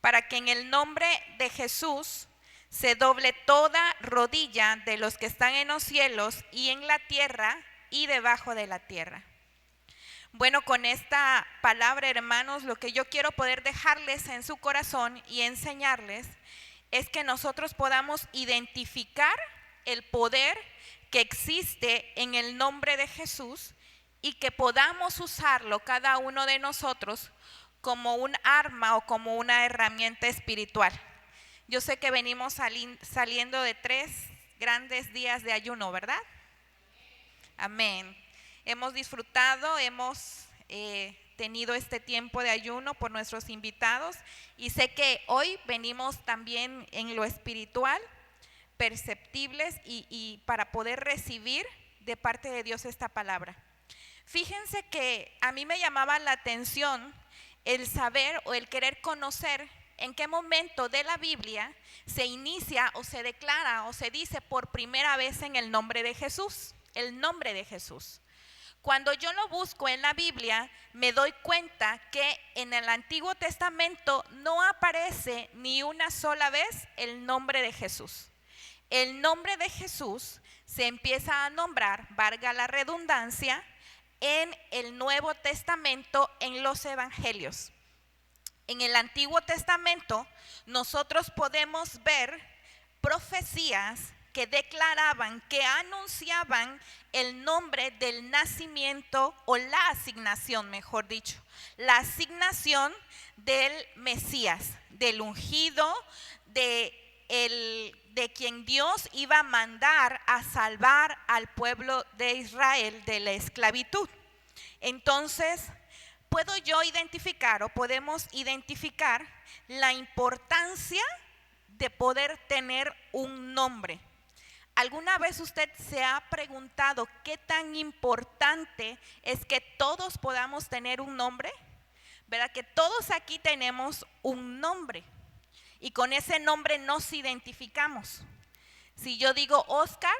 para que en el nombre de Jesús se doble toda rodilla de los que están en los cielos y en la tierra y debajo de la tierra. Bueno, con esta palabra, hermanos, lo que yo quiero poder dejarles en su corazón y enseñarles es que nosotros podamos identificar el poder que existe en el nombre de Jesús y que podamos usarlo cada uno de nosotros como un arma o como una herramienta espiritual. Yo sé que venimos saliendo de 3 grandes días de ayuno, ¿verdad? Amén. Hemos disfrutado, hemos tenido este tiempo de ayuno por nuestros invitados y sé que hoy venimos también en lo espiritual, perceptibles y para poder recibir de parte de Dios esta palabra. Fíjense que a mí me llamaba la atención el saber o el querer conocer en qué momento de la Biblia se inicia o se declara o se dice por primera vez en el nombre de Jesús, el nombre de Jesús. Cuando yo lo busco en la Biblia, me doy cuenta que en el Antiguo Testamento no aparece ni una sola vez el nombre de Jesús. El nombre de Jesús se empieza a nombrar, valga la redundancia, en el Nuevo Testamento, en los Evangelios. En el Antiguo Testamento nosotros podemos ver profecías que declaraban, que anunciaban el nombre del nacimiento o la asignación, mejor dicho, la asignación del Mesías, del ungido, de quien Dios iba a mandar a salvar al pueblo de Israel de la esclavitud. Entonces, podemos identificar la importancia de poder tener un nombre. ¿Alguna vez usted se ha preguntado qué tan importante es que todos podamos tener un nombre? ¿Verdad que todos aquí tenemos un nombre? Y con ese nombre nos identificamos. Si yo digo Oscar,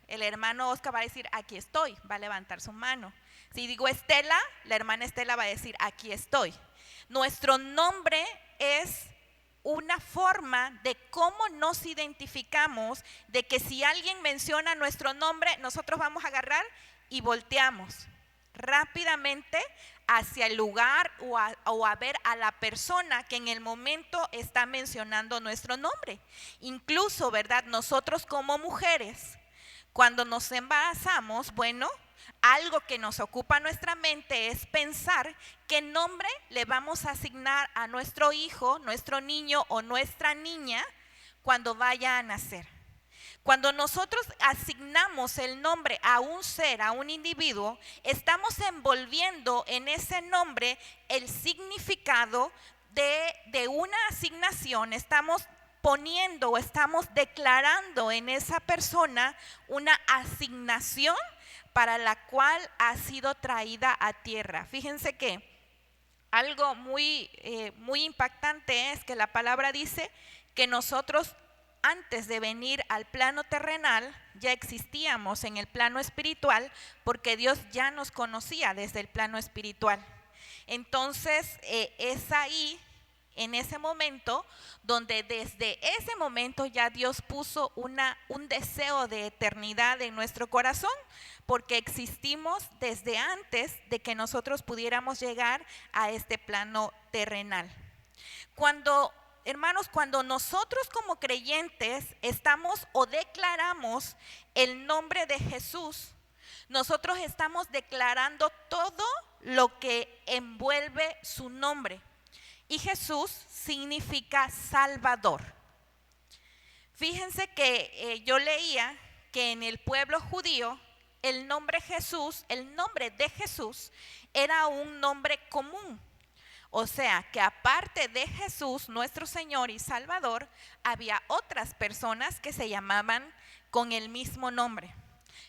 el hermano Oscar va a decir aquí estoy, va a levantar su mano. Si digo Estela, la hermana Estela va a decir aquí estoy. Nuestro nombre es una forma de cómo nos identificamos, de que si alguien menciona nuestro nombre, nosotros vamos a agarrar y volteamos rápidamente hacia el lugar o a ver a la persona que en el momento está mencionando nuestro nombre. Incluso, ¿verdad? Nosotros como mujeres, cuando nos embarazamos, bueno, algo que nos ocupa nuestra mente es pensar qué nombre le vamos a asignar a nuestro hijo, nuestro niño o nuestra niña cuando vaya a nacer. Cuando nosotros asignamos el nombre a un ser, a un individuo, estamos envolviendo en ese nombre el significado de una asignación, estamos poniendo o estamos declarando en esa persona una asignación para la cual ha sido traída a tierra. Fíjense que algo muy impactante es que la palabra dice que nosotros antes de venir al plano terrenal ya existíamos en el plano espiritual porque Dios ya nos conocía desde el plano espiritual. Entonces es ahí, en ese momento, donde desde ese momento ya Dios puso un deseo de eternidad en nuestro corazón, porque existimos desde antes de que nosotros pudiéramos llegar a este plano terrenal. Hermanos, cuando nosotros como creyentes estamos o declaramos el nombre de Jesús, nosotros estamos declarando todo lo que envuelve su nombre. Y Jesús significa Salvador. Fíjense que yo leía que en el pueblo judío el nombre de Jesús era un nombre común. O sea, que aparte de Jesús, nuestro Señor y Salvador, había otras personas que se llamaban con el mismo nombre.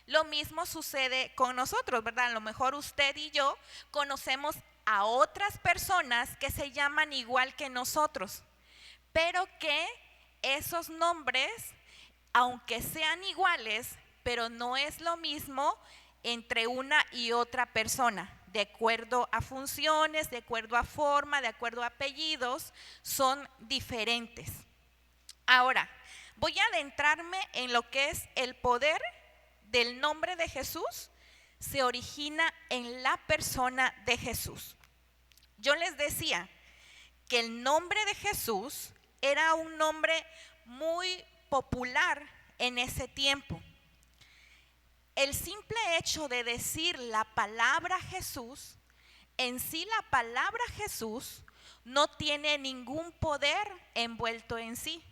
Lo mismo sucede con nosotros, ¿verdad? A lo mejor usted y yo conocemos a otras personas que se llaman igual que nosotros, pero que esos nombres, aunque sean iguales, pero no es lo mismo entre una y otra persona. de acuerdo a funciones, de acuerdo a forma, de acuerdo a apellidos, son diferentes. Ahora, voy a adentrarme en lo que es el poder del nombre de Jesús. Se origina en la persona de Jesús. Yo les decía que el nombre de Jesús era un nombre muy popular en ese tiempo. El simple hecho de decir la palabra Jesús, en sí la palabra Jesús no tiene ningún poder envuelto en sí.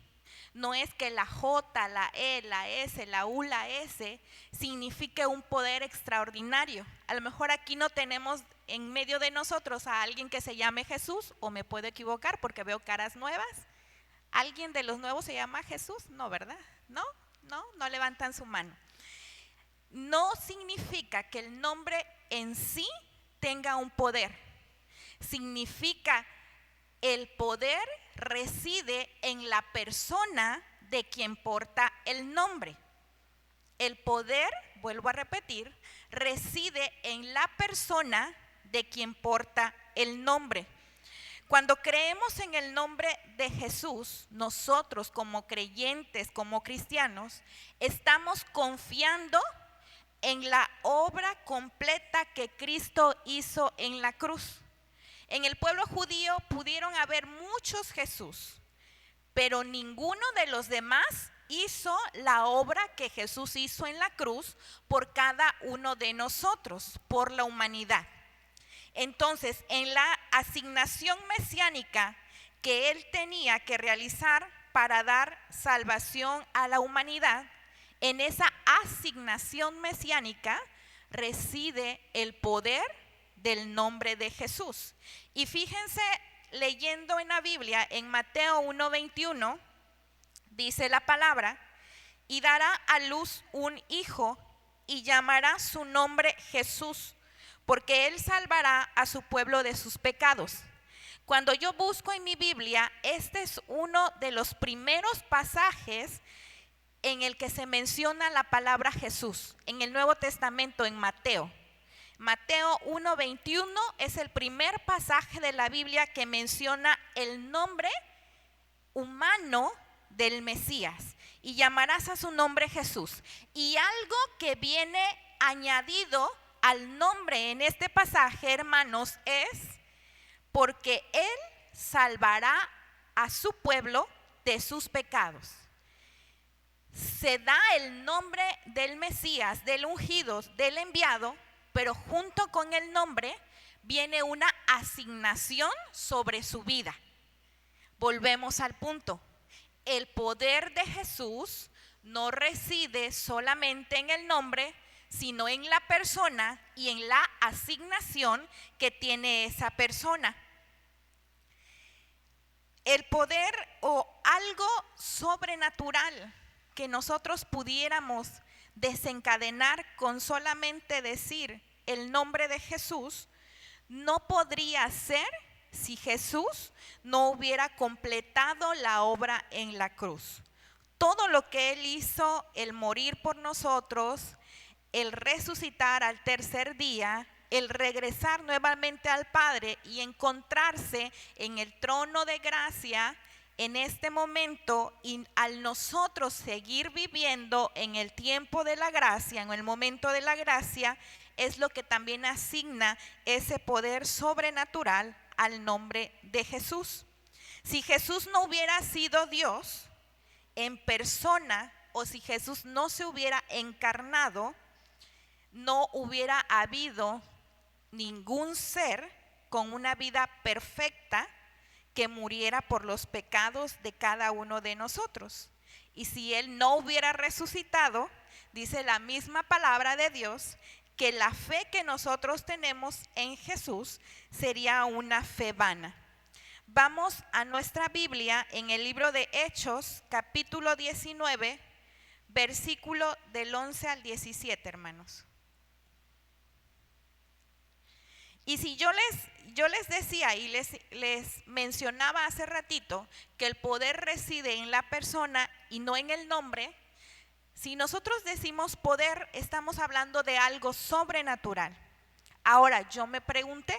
No es que la J, la E, la S, la U, la S signifique un poder extraordinario. A lo mejor aquí no tenemos en medio de nosotros a alguien que se llame Jesús, o me puedo equivocar porque veo caras nuevas. ¿Alguien de los nuevos se llama Jesús? No, ¿verdad? No levantan su mano. No significa que el nombre en sí tenga un poder. Significa el poder reside en la persona de quien porta el nombre. El poder, vuelvo a repetir, reside en la persona de quien porta el nombre. Cuando creemos en el nombre de Jesús, nosotros como creyentes, como cristianos, estamos confiando en la obra completa que Cristo hizo en la cruz. En el pueblo judío pudieron haber muchos Jesús, pero ninguno de los demás hizo la obra que Jesús hizo en la cruz por cada uno de nosotros, por la humanidad. Entonces, en la asignación mesiánica que él tenía que realizar para dar salvación a la humanidad, en esa asignación mesiánica reside el poder del nombre de Jesús. Y fíjense, leyendo en la Biblia, en Mateo 1:21, dice la palabra: y dará a luz un hijo y llamará su nombre Jesús, porque él salvará a su pueblo de sus pecados. Cuando yo busco en mi Biblia, este es uno de los primeros pasajes en el que se menciona la palabra Jesús, en el Nuevo Testamento, en Mateo. Mateo 1:21 es el primer pasaje de la Biblia que menciona el nombre humano del Mesías. Y llamarás a su nombre Jesús. Y algo que viene añadido al nombre en este pasaje, hermanos, es porque él salvará a su pueblo de sus pecados. Se da el nombre del Mesías, del ungido, del enviado, pero junto con el nombre viene una asignación sobre su vida. Volvemos al punto. El poder de Jesús no reside solamente en el nombre, sino en la persona y en la asignación que tiene esa persona. El poder o algo sobrenatural que nosotros pudiéramos desencadenar con solamente decir el nombre de Jesús, no podría ser si Jesús no hubiera completado la obra en la cruz. Todo lo que él hizo, el morir por nosotros, el resucitar al tercer día, el regresar nuevamente al Padre y encontrarse en el trono de gracia en este momento, y al nosotros seguir viviendo en el tiempo de la gracia, en el momento de la gracia, es lo que también asigna ese poder sobrenatural al nombre de Jesús. Si Jesús no hubiera sido Dios en persona, o si Jesús no se hubiera encarnado, no hubiera habido ningún ser con una vida perfecta que muriera por los pecados de cada uno de nosotros. Y si él no hubiera resucitado, dice la misma palabra de Dios, que la fe que nosotros tenemos en Jesús sería una fe vana. Vamos a nuestra Biblia en el libro de Hechos, capítulo 19, versículo del 11 al 17, hermanos. Y si yo les decía y les mencionaba hace ratito que el poder reside en la persona y no en el nombre, si nosotros decimos poder, estamos hablando de algo sobrenatural, Ahora, yo me pregunté,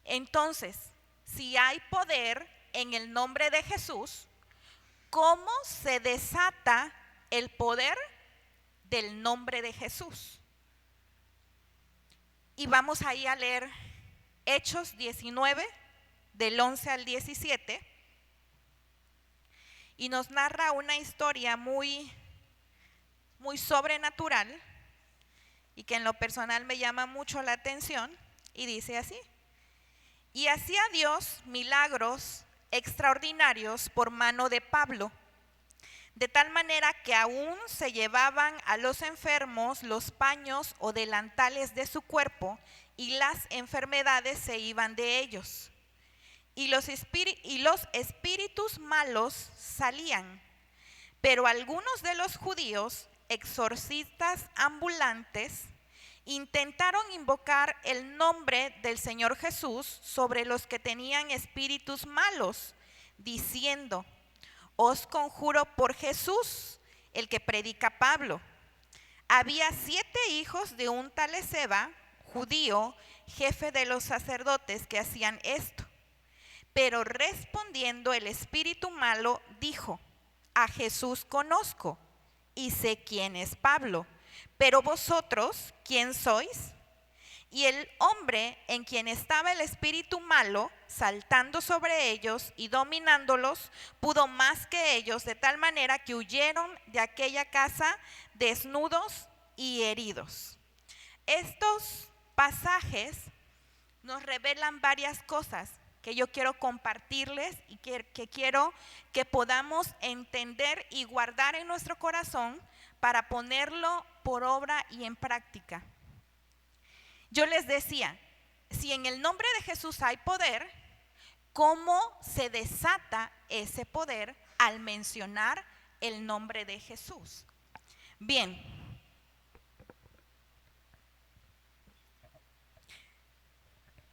entonces, si hay poder en el nombre de Jesús, ¿cómo se desata el poder del nombre de Jesús? Y vamos ahí a leer Hechos 19, del 11 al 17, y nos narra una historia muy sobrenatural y que en lo personal me llama mucho la atención, y dice así: y hacía Dios milagros extraordinarios por mano de Pablo, de tal manera que aún se llevaban a los enfermos los paños o delantales de su cuerpo, y las enfermedades se iban de ellos. Y los espíritus malos salían. Pero algunos de los judíos, exorcistas ambulantes, intentaron invocar el nombre del Señor Jesús sobre los que tenían espíritus malos, diciendo: os conjuro por Jesús, el que predica Pablo. Había 7 hijos de un tal Esceva, judío, jefe de los sacerdotes, que hacían esto. Pero respondiendo el espíritu malo, dijo: a Jesús conozco y sé quién es Pablo, pero vosotros, ¿quién sois? Y el hombre en quien estaba el espíritu malo, saltando sobre ellos y dominándolos, pudo más que ellos, de tal manera que huyeron de aquella casa desnudos y heridos. Estos pasajes nos revelan varias cosas que yo quiero compartirles y que quiero que podamos entender y guardar en nuestro corazón para ponerlo por obra y en práctica. Yo les decía, si en el nombre de Jesús hay poder, ¿cómo se desata ese poder al mencionar el nombre de Jesús? Bien.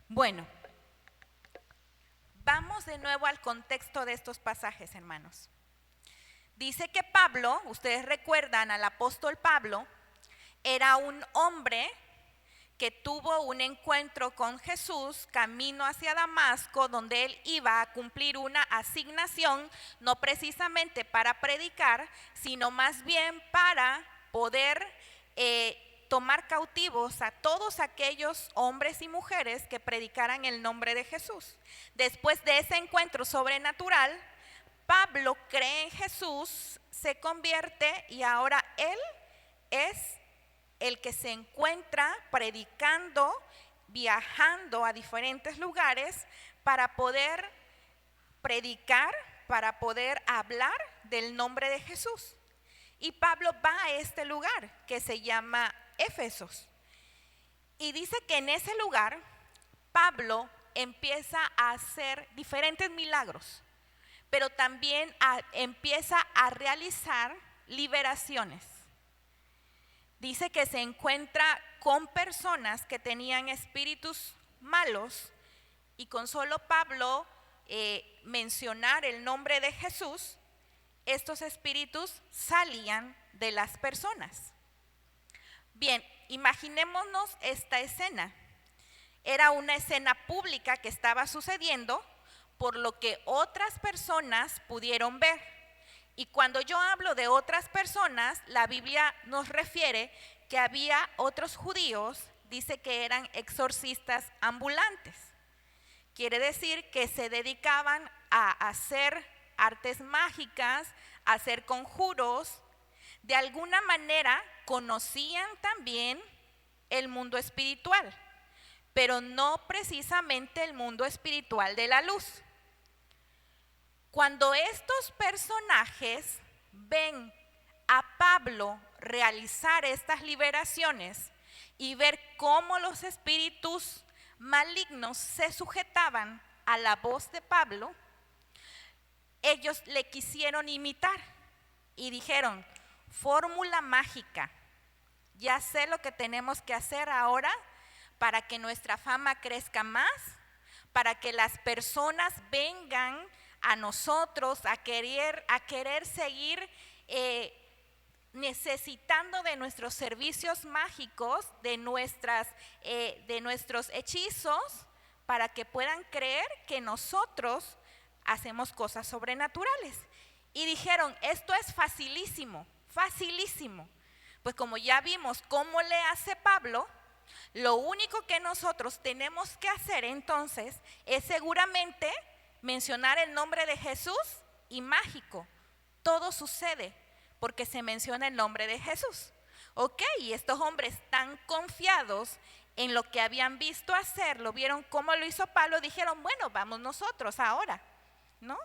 Bueno, vamos de nuevo al contexto de estos pasajes, hermanos. Dice que Pablo, ustedes recuerdan al apóstol Pablo, era un hombre que tuvo un encuentro con Jesús camino hacia Damasco, donde él iba a cumplir una asignación, no precisamente para predicar, sino más bien para poder tomar cautivos a todos aquellos hombres y mujeres que predicaran el nombre de Jesús. Después de ese encuentro sobrenatural, Pablo cree en Jesús, se convierte y ahora él es el que se encuentra predicando, viajando a diferentes lugares para poder predicar, para poder hablar del nombre de Jesús. Y Pablo va a este lugar que se llama Éfesos. Y dice que en ese lugar Pablo empieza a hacer diferentes milagros, pero también empieza a realizar liberaciones. Dice que se encuentra con personas que tenían espíritus malos y con solo Pablo mencionar el nombre de Jesús, estos espíritus salían de las personas. Bien, imaginémonos esta escena. Era una escena pública que estaba sucediendo, por lo que otras personas pudieron ver. Y cuando yo hablo de otras personas, la Biblia nos refiere que había otros judíos, dice que eran exorcistas ambulantes. Quiere decir que se dedicaban a hacer artes mágicas, a hacer conjuros. De alguna manera conocían también el mundo espiritual, pero no precisamente el mundo espiritual de la luz. Cuando estos personajes ven a Pablo realizar estas liberaciones y ver cómo los espíritus malignos se sujetaban a la voz de Pablo, ellos le quisieron imitar y dijeron: fórmula mágica, ya sé lo que tenemos que hacer ahora para que nuestra fama crezca más, para que las personas vengan a nosotros a querer seguir necesitando de nuestros servicios mágicos, de nuestros hechizos, para que puedan creer que nosotros hacemos cosas sobrenaturales. Y dijeron, esto es facilísimo, facilísimo. Pues como ya vimos cómo le hace Pablo, lo único que nosotros tenemos que hacer entonces es seguramente mencionar el nombre de Jesús y mágico. Todo sucede porque se menciona el nombre de Jesús. Ok, y estos hombres tan confiados en lo que habían visto hacer, lo vieron cómo lo hizo Pablo, dijeron, bueno, vamos nosotros ahora, ¿no?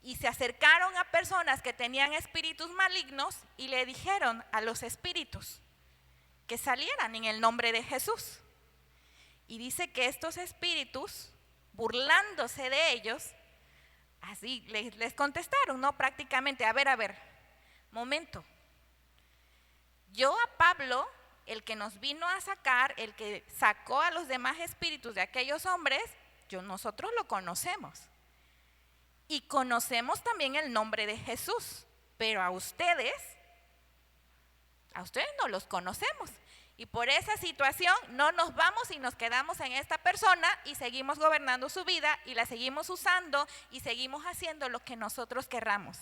Y se acercaron a personas que tenían espíritus malignos y le dijeron a los espíritus que salieran en el nombre de Jesús. Y dice que estos espíritus, burlándose de ellos, así les contestaron, ¿no? Prácticamente, a ver, momento. Yo a Pablo, el que nos vino a sacar, el que sacó a los demás espíritus de aquellos hombres, nosotros lo conocemos. Y conocemos también el nombre de Jesús, pero a ustedes no los conocemos. Y por esa situación no nos vamos y nos quedamos en esta persona y seguimos gobernando su vida y la seguimos usando y seguimos haciendo lo que nosotros querramos.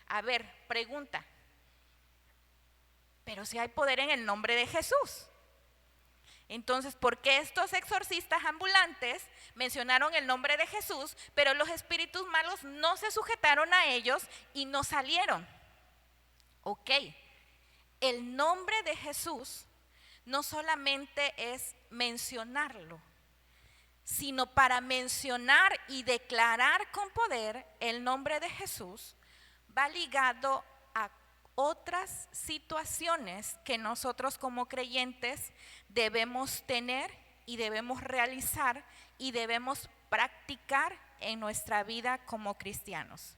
A ver, pregunta. Pero si hay poder en el nombre de Jesús. Entonces, ¿por qué estos exorcistas ambulantes mencionaron el nombre de Jesús, pero los espíritus malos no se sujetaron a ellos y no salieron? Ok, el nombre de Jesús no solamente es mencionarlo, sino para mencionar y declarar con poder el nombre de Jesús, va ligado a otras situaciones que nosotros como creyentes debemos tener y debemos realizar y debemos practicar en nuestra vida como cristianos.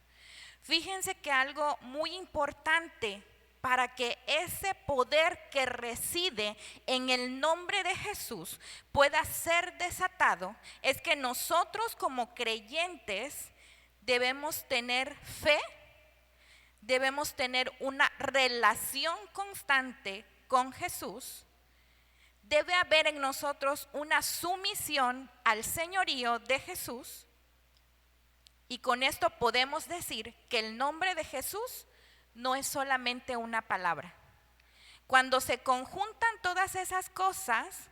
Fíjense que algo muy importante para que ese poder que reside en el nombre de Jesús pueda ser desatado es que nosotros como creyentes debemos tener fe, debemos tener una relación constante con Jesús, debe haber en nosotros una sumisión al señorío de Jesús, y con esto podemos decir que el nombre de Jesús no es solamente una palabra. Cuando se conjuntan todas esas cosas,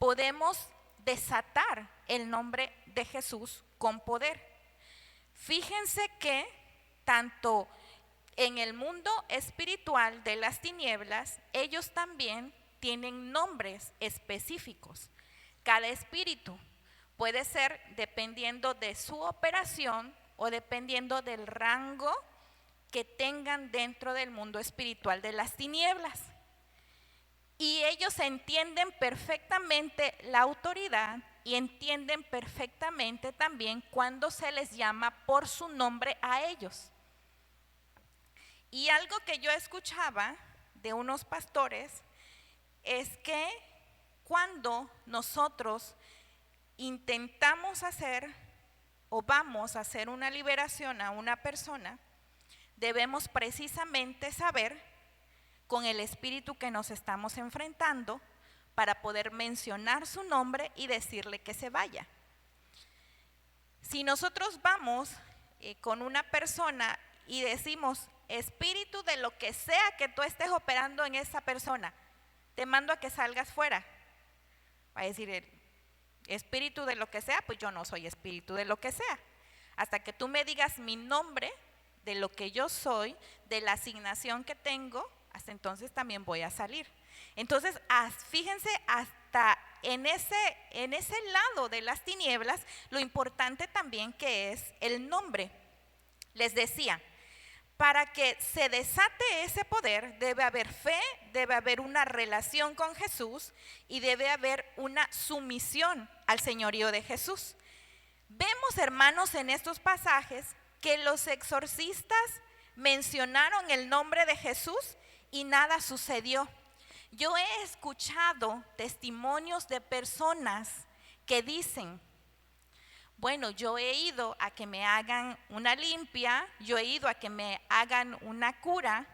podemos desatar el nombre de Jesús con poder. Fíjense que tanto en el mundo espiritual de las tinieblas, ellos también tienen nombres específicos. Cada espíritu puede ser dependiendo de su operación o dependiendo del rango que tengan dentro del mundo espiritual de las tinieblas. Y ellos entienden perfectamente la autoridad y entienden perfectamente también cuando se les llama por su nombre a ellos. Y algo que yo escuchaba de unos pastores es que cuando nosotros intentamos hacer o vamos a hacer una liberación a una persona, debemos precisamente saber con el espíritu que nos estamos enfrentando para poder mencionar su nombre y decirle que se vaya. Si nosotros vamos con una persona y decimos, espíritu de lo que sea que tú estés operando en esa persona, te mando a que salgas fuera. Va a decir el espíritu de lo que sea, pues yo no soy espíritu de lo que sea. Hasta que tú me digas mi nombre, de lo que yo soy, de la asignación que tengo, hasta entonces también voy a salir. Entonces, fíjense, hasta en ese lado de las tinieblas, lo importante también que es el nombre. Les decía, para que se desate ese poder, debe haber fe, debe haber una relación con Jesús y debe haber una sumisión al señorío de Jesús. Vemos, hermanos, en estos pasajes que los exorcistas mencionaron el nombre de Jesús y nada sucedió. Yo he escuchado testimonios de personas que dicen, bueno, yo he ido a que me hagan una limpia, yo he ido a que me hagan una cura,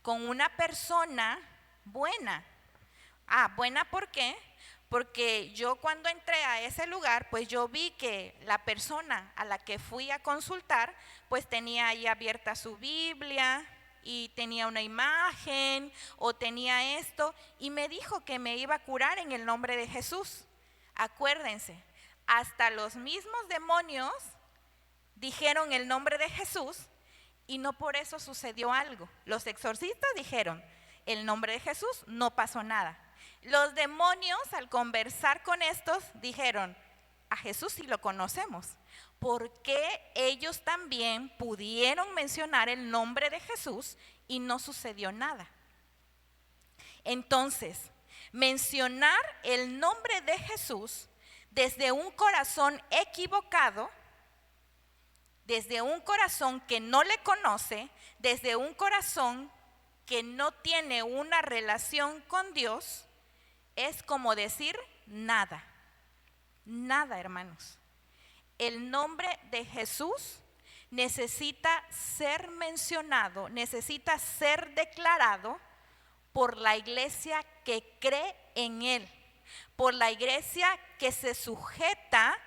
con una persona buena. Buena, ¿por qué? Porque yo cuando entré a ese lugar, pues yo vi que la persona a la que fui a consultar, pues tenía ahí abierta su Biblia y tenía una imagen o tenía esto y me dijo que me iba a curar en el nombre de Jesús. Acuérdense, hasta los mismos demonios dijeron el nombre de Jesús y no por eso sucedió algo. Los exorcistas dijeron el nombre de Jesús, no pasó nada. Los demonios, al conversar con estos, dijeron, a Jesús sí lo conocemos. ¿Por qué ellos también pudieron mencionar el nombre de Jesús y no sucedió nada? Entonces, mencionar el nombre de Jesús desde un corazón equivocado, desde un corazón que no le conoce, desde un corazón que no tiene una relación con Dios, es como decir nada, nada, hermanos. El nombre de Jesús necesita ser mencionado, necesita ser declarado por la iglesia que cree en Él, por la iglesia que se sujeta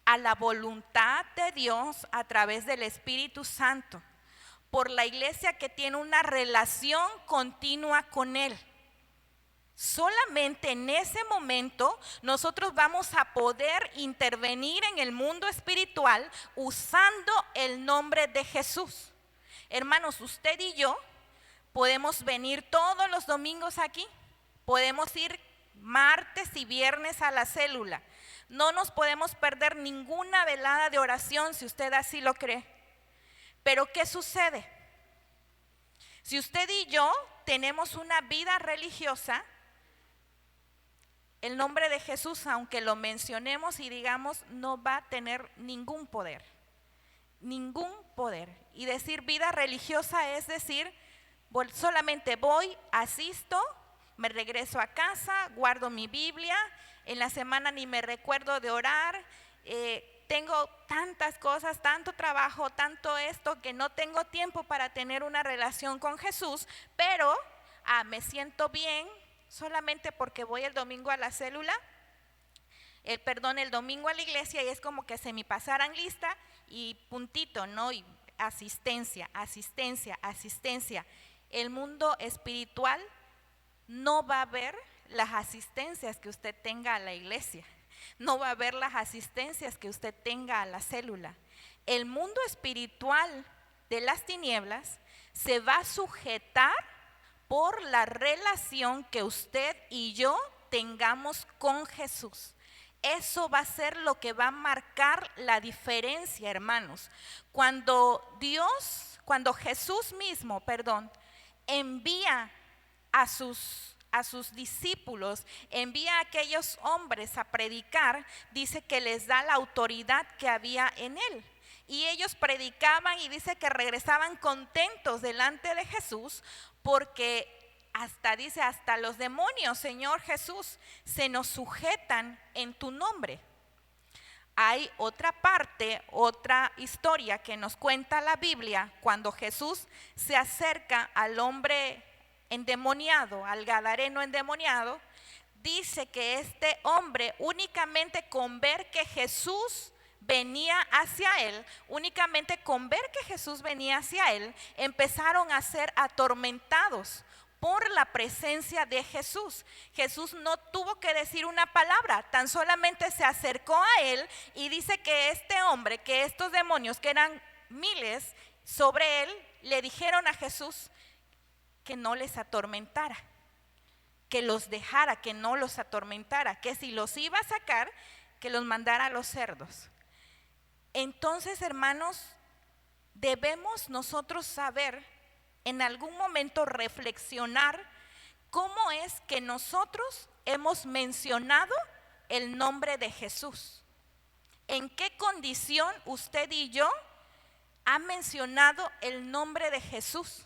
a la voluntad de Dios a través del Espíritu Santo, por la iglesia que tiene una relación continua con Él. Solamente en ese momento nosotros vamos a poder intervenir en el mundo espiritual usando el nombre de Jesús. Hermanos, usted y yo podemos venir todos los domingos aquí, podemos ir martes y viernes a la célula. No nos podemos perder ninguna velada de oración si usted así lo cree. Pero ¿qué sucede? Si usted y yo tenemos una vida religiosa, el nombre de Jesús, aunque lo mencionemos y digamos, no va a tener ningún poder. Ningún poder. Y decir vida religiosa es decir, solamente voy, asisto, me regreso a casa, guardo mi Biblia, en la semana ni me recuerdo de orar, tengo tantas cosas, tanto trabajo, tanto esto, que no tengo tiempo para tener una relación con Jesús, pero me siento bien solamente porque voy el domingo a la célula, el domingo a la iglesia, y es como que se me pasaran lista y puntito, ¿no? Y asistencia, asistencia, asistencia. El mundo espiritual no va a ver las asistencias que usted tenga a la iglesia, no va a ver las asistencias que usted tenga a la célula. El mundo espiritual de las tinieblas se va a sujetar por la relación que usted y yo tengamos con Jesús. Eso va a ser lo que va a marcar la diferencia, hermanos. Cuando Jesús mismo, envía a sus discípulos, envía a aquellos hombres a predicar, dice que les da la autoridad que había en Él. Y ellos predicaban y dice que regresaban contentos delante de Jesús porque hasta los demonios, Señor Jesús, se nos sujetan en tu nombre. Hay otra parte, otra historia que nos cuenta la Biblia cuando Jesús se acerca al hombre endemoniado, al gadareno endemoniado. Dice que este hombre únicamente con ver que Jesús venía hacia él, empezaron a ser atormentados por la presencia de Jesús. Jesús no tuvo que decir una palabra, tan solamente se acercó a él y dice que este hombre, que estos demonios, que eran miles sobre él, le dijeron a Jesús que no les atormentara, que los dejara, que no los atormentara, que si los iba a sacar, que los mandara a los cerdos. Entonces, hermanos, debemos nosotros saber, en algún momento reflexionar cómo es que nosotros hemos mencionado el nombre de Jesús. ¿En qué condición usted y yo ha mencionado el nombre de Jesús?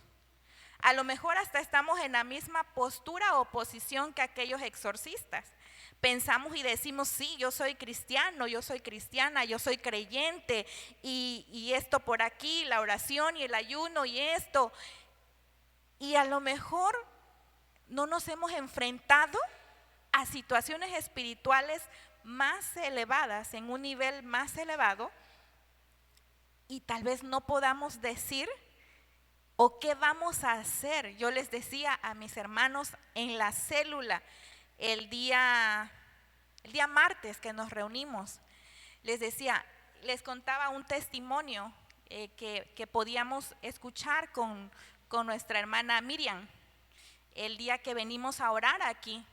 A lo mejor hasta estamos en la misma postura o posición que aquellos exorcistas. Pensamos y decimos, sí, yo soy cristiano, yo soy cristiana, yo soy creyente, y esto por aquí, la oración y el ayuno y esto. y a lo mejor no nos hemos enfrentado a situaciones espirituales más elevadas, en un nivel más elevado, y tal vez no podamos decir o qué vamos a hacer. Yo les decía a mis hermanos en la célula el día martes que nos reunimos, les decía, les contaba un testimonio que podíamos escuchar con nuestra hermana Miriam el día que venimos a orar aquí.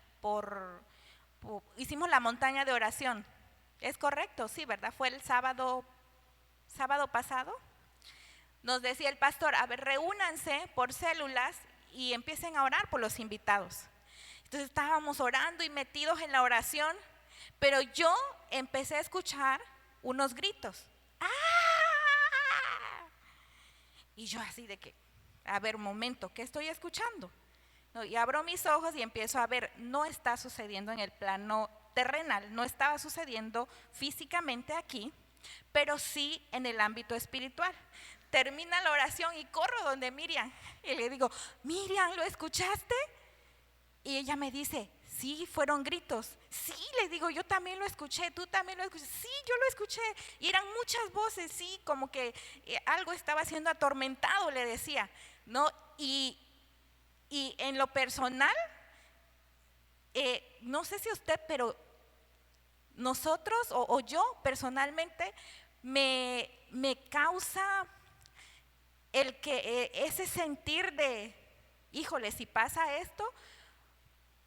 Hicimos la montaña de oración. ¿Es correcto? Sí, ¿verdad? Fue el sábado pasado. Nos decía el pastor, a ver, reúnanse por células y empiecen a orar por los invitados. Entonces estábamos orando y metidos en la oración, pero yo empecé a escuchar unos gritos. ¡Ah! Y yo así de que, a ver, un momento, ¿qué estoy escuchando? No, y abro mis ojos y empiezo a ver, no está sucediendo en el plano terrenal, no estaba sucediendo físicamente aquí, pero sí en el ámbito espiritual. Termina la oración y corro donde Miriam y le digo, Miriam, ¿lo escuchaste? Y ella me dice, sí, fueron gritos. Sí, le digo, yo también lo escuché, tú también lo escuché. Sí, yo lo escuché. Y eran muchas voces, sí, como que algo estaba siendo atormentado, le decía, ¿no? Y en lo personal, no sé si usted, pero nosotros o yo personalmente me causa el que ese sentir de, híjole, si pasa esto,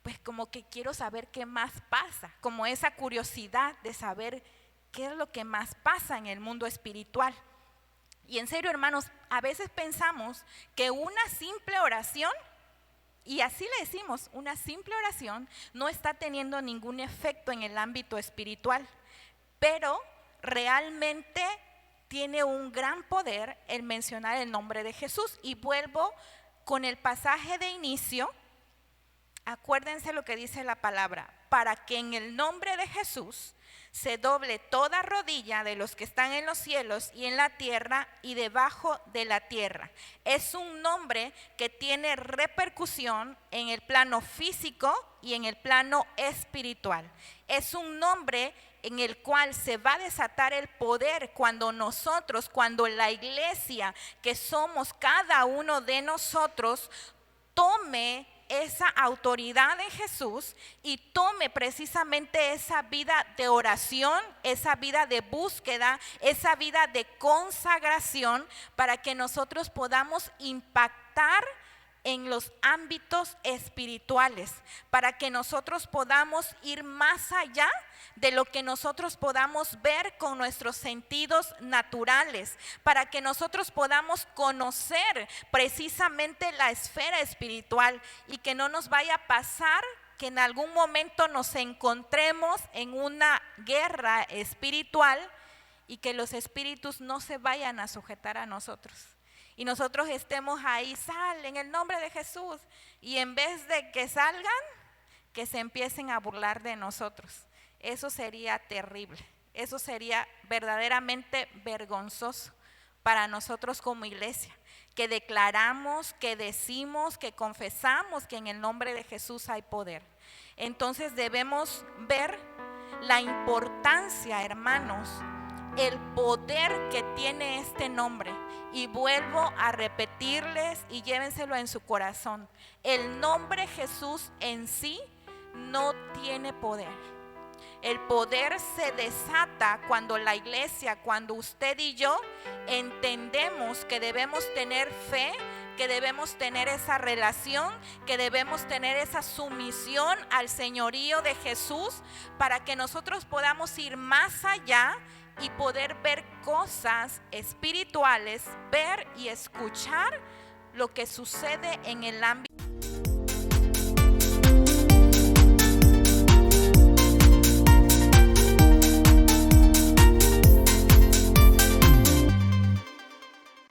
pues como que quiero saber qué más pasa, como esa curiosidad de saber qué es lo que más pasa en el mundo espiritual. Y en serio, hermanos, a veces pensamos que una simple oración, y así le decimos, una simple oración no está teniendo ningún efecto en el ámbito espiritual, pero realmente tiene un gran poder el mencionar el nombre de Jesús. Y vuelvo con el pasaje de inicio, acuérdense lo que dice la palabra, para que en el nombre de Jesús se doble toda rodilla de los que están en los cielos y en la tierra y debajo de la tierra. Es un nombre que tiene repercusión en el plano físico y en el plano espiritual. Es un nombre en el cual se va a desatar el poder cuando la iglesia, que somos cada uno de nosotros, tome esa autoridad de Jesús y tome precisamente esa vida de oración, esa vida de búsqueda, esa vida de consagración, para que nosotros podamos impactar en los ámbitos espirituales, para que nosotros podamos ir más allá de lo que nosotros podamos ver con nuestros sentidos naturales, para que nosotros podamos conocer precisamente la esfera espiritual y que no nos vaya a pasar que en algún momento nos encontremos en una guerra espiritual y que los espíritus no se vayan a sujetar a nosotros. Y nosotros estemos ahí, sal en el nombre de Jesús. Y en vez de que salgan, que se empiecen a burlar de nosotros. Eso sería terrible. Eso sería verdaderamente vergonzoso para nosotros como iglesia. Que declaramos, que decimos, que confesamos que en el nombre de Jesús hay poder. Entonces debemos ver la importancia, hermanos, el poder que tiene este nombre. Y vuelvo a repetirles y llévenselo en su corazón. El nombre Jesús en sí no tiene poder. El poder se desata cuando la iglesia, cuando usted y yo entendemos que debemos tener fe, que debemos tener esa relación, que debemos tener esa sumisión al señorío de Jesús, para que nosotros podamos ir más allá y poder ver cosas espirituales, ver y escuchar lo que sucede en el ámbito